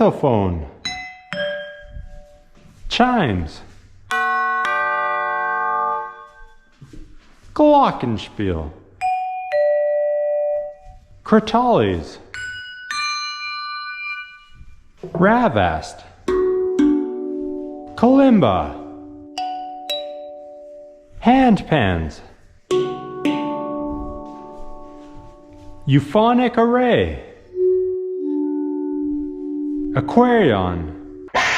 lithophone, chimes, glockenspiel, crotales, ravast, kalimba, handpans, euphonic array, aquarion,